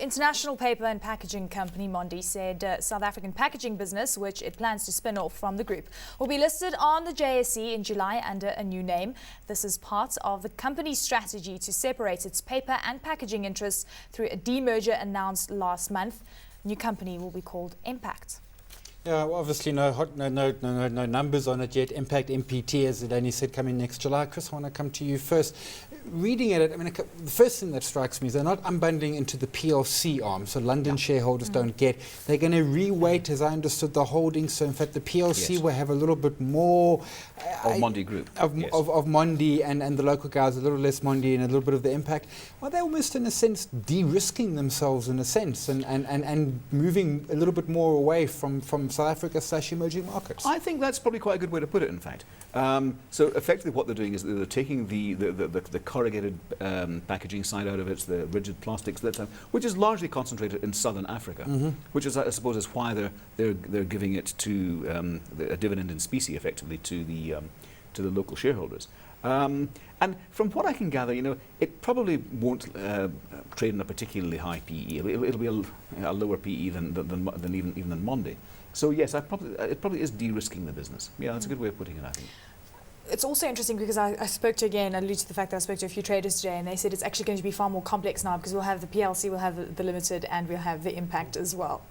international paper and packaging company Mondi said South African packaging business, which it plans to spin off from the group, will be listed on the JSE in July under a new name. This is part of the company's strategy to separate its paper and packaging interests through a demerger announced last month. The new company will be called Impact. Yeah, well, obviously no numbers on it yet. Impact MPT, as it only said, coming next July. Chris, I want to come to you first. Reading at it, I mean, the first thing that strikes me is they're not unbundling into the PLC arm, so London shareholders don't get. They're going to reweight, as I understood, the holdings. So in fact, the PLC will have a little bit more of Mondi Group, of Mondi, and the local guys a little less Mondi and a little bit of the Impact. Well, they're almost in a sense de-risking themselves in a sense and moving a little bit more away from South Africa/emerging markets. I think that's probably quite a good way to put it, in fact. So effectively what they're doing is they're taking the corrugated packaging side out of it, the rigid plastics, which is largely concentrated in southern Africa, which is, I suppose, is why they're giving it to a dividend in specie, effectively, to the local shareholders. And from what I can gather, it probably won't trade in a particularly high PE. It'll be a lower PE than even Mondi. So yes, it probably is de-risking the business. Yeah, that's a good way of putting it, I think. It's also interesting because I spoke to, again, I alluded to the fact that I spoke to a few traders today, and they said it's actually going to be far more complex now because we'll have the PLC, we'll have the Limited, and we'll have the Impact as well.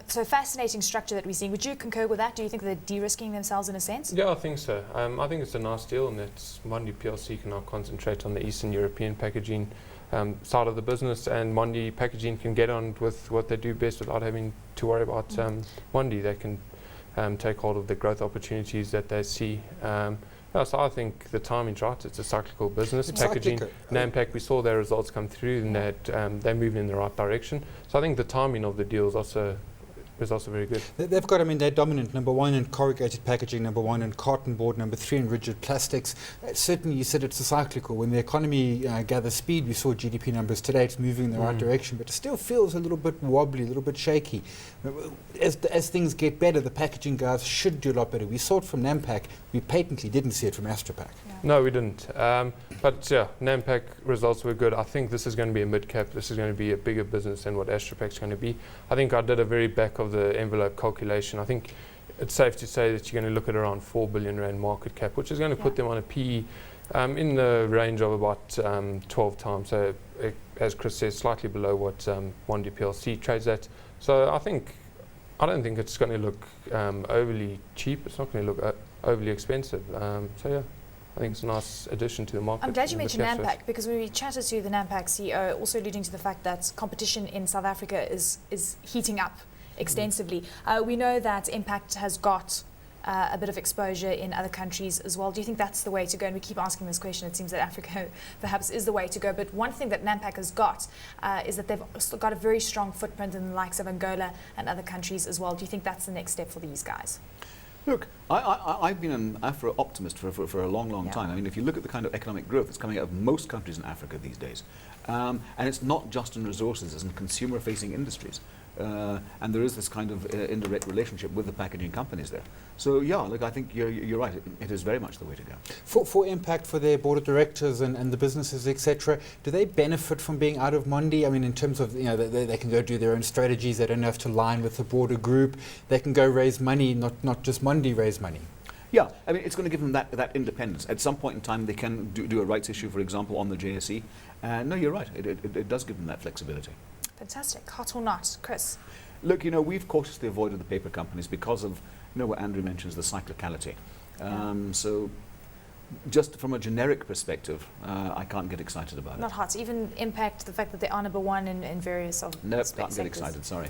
So fascinating structure that we're seeing. Would you concur with that? Do you think they're de-risking themselves in a sense? Yeah, I think so. I think it's a nice deal, and that Mondi PLC can now concentrate on the Eastern European packaging side of the business, and Mondi Packaging can get on with what they do best without having to worry about Mondi. They can take hold of the growth opportunities that they see. So I think the timing's right. It's a cyclical business. It's packaging, cyclical. Nampak, we saw their results come through and that they're moving in the right direction. So I think the timing of the deal is also very good. They've got, they're dominant, number one in corrugated packaging, number one in carton board, number three in rigid plastics. Certainly, you said it's a cyclical. When the economy gathers speed, we saw GDP numbers today, it's moving in the right direction, but it still feels a little bit wobbly, a little bit shaky. As things get better, the packaging guys should do a lot better. We saw it from Nampak. We patently didn't see it from Astropak. Yeah. No, we didn't. But yeah, Nampak results were good. I think this is going to be a mid-cap. This is going to be a bigger business than what Astropak's going to be. I think I did a very back of the envelope calculation. I think it's safe to say that you're going to look at around 4 billion rand market cap, which is going to put them on a PE in the range of about 12 times. So, as Chris says, slightly below what Mondi PLC trades at. So I don't think it's going to look overly cheap. It's not going to look overly expensive. So yeah, I think it's a nice addition to the market. I'm glad you mentioned Nampak, because when we chatted to the Nampak CEO, also alluding to the fact that competition in South Africa is heating up extensively. We know that Impact has got a bit of exposure in other countries as well. Do you think that's the way to go? And we keep asking this question. It seems that Africa perhaps is the way to go. But one thing that Nampak has got is that they've got a very strong footprint in the likes of Angola and other countries as well. Do you think that's the next step for these guys? Look, I've been an Afro optimist for a long time. I mean, if you look at the kind of economic growth that's coming out of most countries in Africa these days, and it's not just in resources, it's in consumer-facing industries. And there is this kind of indirect relationship with the packaging companies there. So yeah, look, I think you're right. It is very much the way to go. For Impact, for their board of directors and the businesses, etc., do they benefit from being out of Mondi? I mean, in terms of, they can go do their own strategies. They don't have to line with the broader group. They can go raise money, not just Mondi raise money. Yeah, I mean, it's going to give them that independence. At some point in time, they can do a rights issue, for example, on the JSE. No, you're right. It does give them that flexibility. Fantastic. Hot or not, Chris? Look, we've cautiously avoided the paper companies because of, what Andrew mentions, the cyclicality. So just from a generic perspective, I can't get excited about it. Not hot. Even Impact, the fact that they are number one in various of Nope, can't get excited, sorry.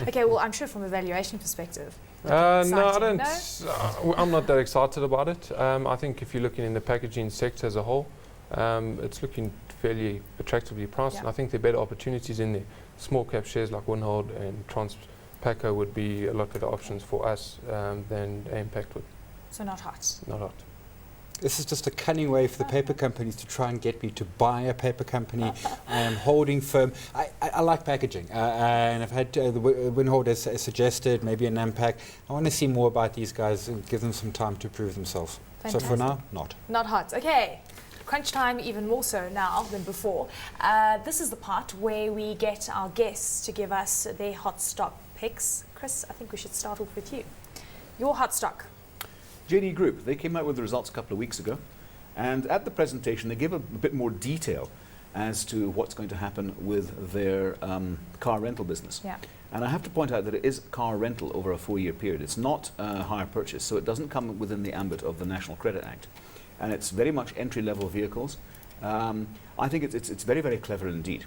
Okay, well, I'm sure from a valuation perspective. No, I don't. No? I'm not that excited about it. I think if you're looking in the packaging sector as a whole, it's looking fairly attractively priced. And I think there are better opportunities in there. Small cap shares like Winhold and Transpaco would be a lot better options for us than Impact would. So not hot? Not hot. This is just a cunning way for the paper companies to try and get me to buy a paper company. I am holding firm. I like packaging, and I've had the Winhold has suggested maybe an Nampak. I want to see more about these guys and give them some time to prove themselves. Fantastic. So for now, not. Not hot. Okay. Crunch time even more so now than before. This is the part where we get our guests to give us their hot stock picks. Chris, I think we should start off with you. Your hot stock. JD Group, they came out with the results a couple of weeks ago, and at the presentation they give a bit more detail as to what's going to happen with their car rental business. Yeah. And I have to point out that it is car rental over a 4-year period. It's not hire purchase, so it doesn't come within the ambit of the National Credit Act. And it's very much entry-level vehicles. I think it's very, very clever indeed.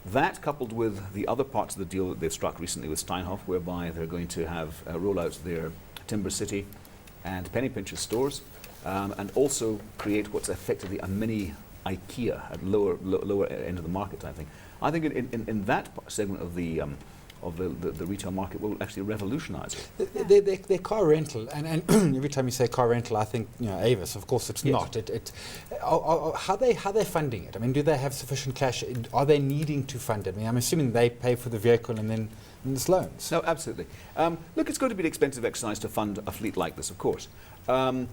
That, coupled with the other parts of the deal that they've struck recently with Steinhoff, whereby they're going to have roll out their Timber City and Penny Pinchers stores, and also create what's effectively a mini IKEA at lower end of the market, I think. I think in that segment of the retail market will actually revolutionise it. Their car rental, and every time you say car rental, I think Avis. Of course, it's not. How they funding it? I mean, do they have sufficient cash? Are they needing to fund it? I mean, I'm assuming they pay for the vehicle and then it's loans. No, absolutely. Look, it's going to be an expensive exercise to fund a fleet like this, of course. But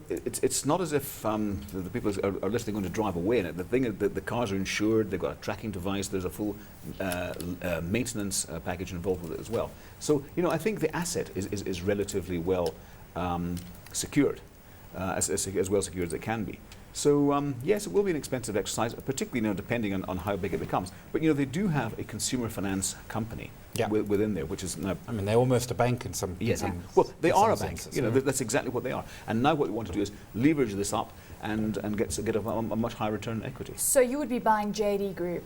it's not as if the people are literally going to drive away in it. The thing is that the cars are insured, they've got a tracking device, there's a full maintenance package involved with it as well. So, I think the asset is relatively well secured, as well secured as it can be. So, yes, it will be an expensive exercise, particularly depending on how big it becomes. But, they do have a consumer finance company within there, which is now... I mean, they're almost a bank in some... Yes, in well, they are a senses, bank. That's exactly what they are. And now what we want to do is leverage this up and get a much higher return on equity. So you would be buying JD Group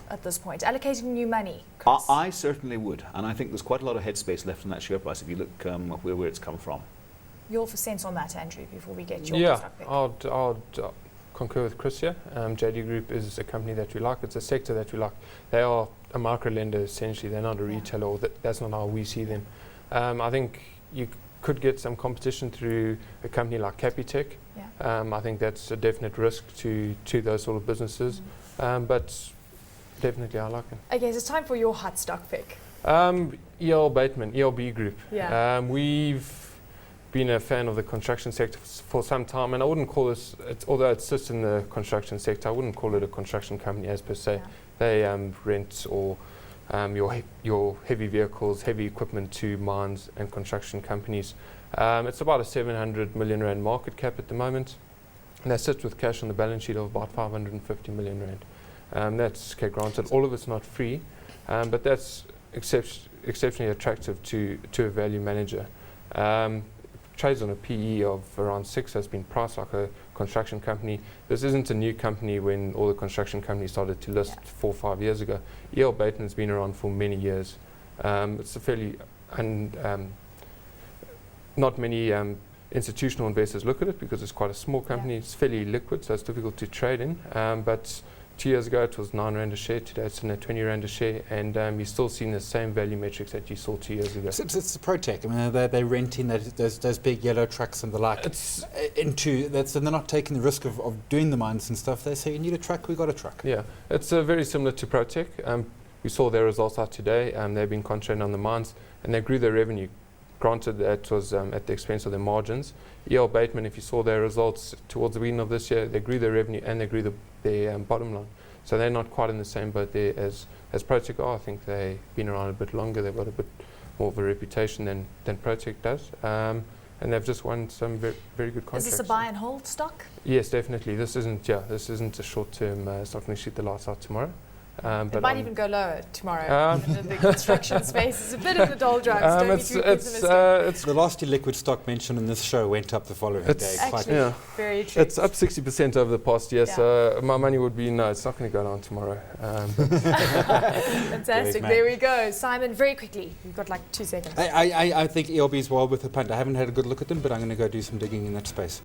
at this point, allocating new money, Chris? I certainly would. And I think there's quite a lot of headspace left in that share price if you look where it's come from. Your sense on that, Andrew, before we get your stock pick? I'll concur with Chris here. JD Group is a company that we like. It's a sector that we like. They are a micro lender, essentially. They're not a retailer, or that's not how we see them. I think you could get some competition through a company like Capitec. Yeah. I think that's a definite risk to those sort of businesses. But definitely I like them. Okay, so it's time for your hot stock pick. ELB Group. Yeah. We've been a fan of the construction sector for some time, and I wouldn't call this, although it sits in the construction sector, I wouldn't call it a construction company as per se. Yeah. They rent or your heavy vehicles, heavy equipment to mines and construction companies. It's about a 700 million rand market cap at the moment, and that sits with cash on the balance sheet of about 550 million rand. That's granted, all of it's not free, but that's exceptionally attractive to a value manager. Trades on a PE of around 6, has been priced like a construction company. This isn't a new company when all the construction companies started to list 4 or 5 years ago. E.L. Bateman's been around for many years. It's a fairly, not many institutional investors look at it because it's quite a small company. It's fairly liquid, so it's difficult to trade in. But 2 years ago it was 9 rand a share. Today it's in at 20 rand a share, and you're still seeing the same value metrics that you saw 2 years ago. So it's the Protec. I mean, they're renting those big yellow trucks and the like. And they're not taking the risk of doing the mines and stuff. They say, you need a truck, we got a truck. Yeah, it's very similar to Protec. We saw their results out today. They've been concentrating on the mines, and they grew their revenue. Granted, that was at the expense of their margins. E.L. Bateman, if you saw their results towards the beginning of this year, they grew their revenue and they grew their bottom line. So they're not quite in the same boat there as Protec are. I think they've been around a bit longer. They've got a bit more of a reputation than Protec does. And they've just won some very good contracts. Is this a buy and hold stock? Yes, definitely. This isn't a short term. It's not going to shoot the lights out tomorrow. It might even go lower tomorrow. The construction space is a bit in the doldrums. Don't be too pessimistic. The last liquid stock mentioned in this show went up the following day. Actually, very true. It's up 60% over the past year, so my money would be no, it's not going to go down tomorrow. Fantastic. There we go. Simon, very quickly. You've got like 2 seconds. I think ELB is well with the punt. I haven't had a good look at them, but I'm going to go do some digging in that space.